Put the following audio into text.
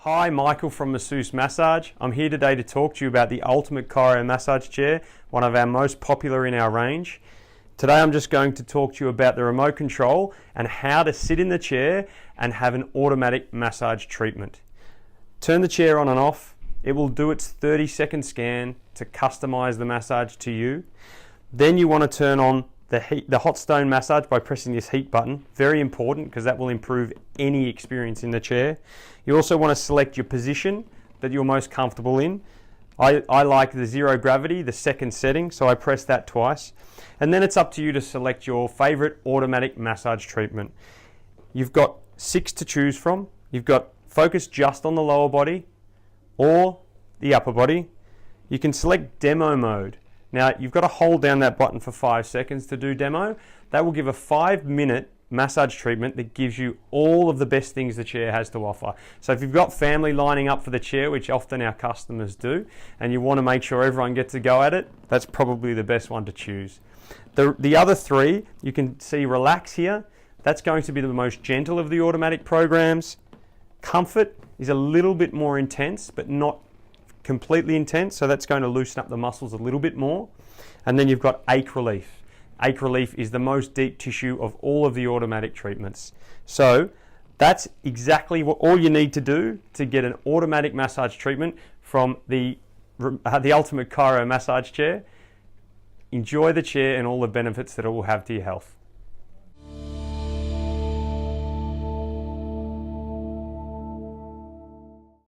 Hi, Michael from Masseuse Massage. I'm here today to talk to you about the ultimate Chiro Massage Chair, one of our most popular in our range. Today I'm just going to talk to you about the remote control and how to sit in the chair and have an automatic massage treatment. Turn the chair on and off. It will do its 30-second scan to customize the massage to you. Then you want to turn on the hot stone massage by pressing this heat button. Very important because that will improve any experience in the chair. You also want to select your position that you're most comfortable in. I like the zero gravity, the second setting, so I press that twice. And then it's up to you to select your favorite automatic massage treatment. You've got 6 to choose from. You've got focus just on the lower body or the upper body. You can select demo mode. Now you've got to hold down that button for 5 seconds to do demo. That will give a 5-minute massage treatment that gives you all of the best things the chair has to offer. So if you've got family lining up for the chair, which often our customers do, and you want to make sure everyone gets a go at it, that's probably the best one to choose. The other 3, you can see relax here. That's going to be the most gentle of the automatic programs. Comfort is a little bit more intense, but not completely intense, so that's going to loosen up the muscles a little bit more. And then you've got ache relief. Ache relief is the most deep tissue of all of the automatic treatments. So that's exactly what all you need to do to get an automatic massage treatment from the ultimate Chiro Massage Chair. Enjoy the chair and all the benefits that it will have to your health.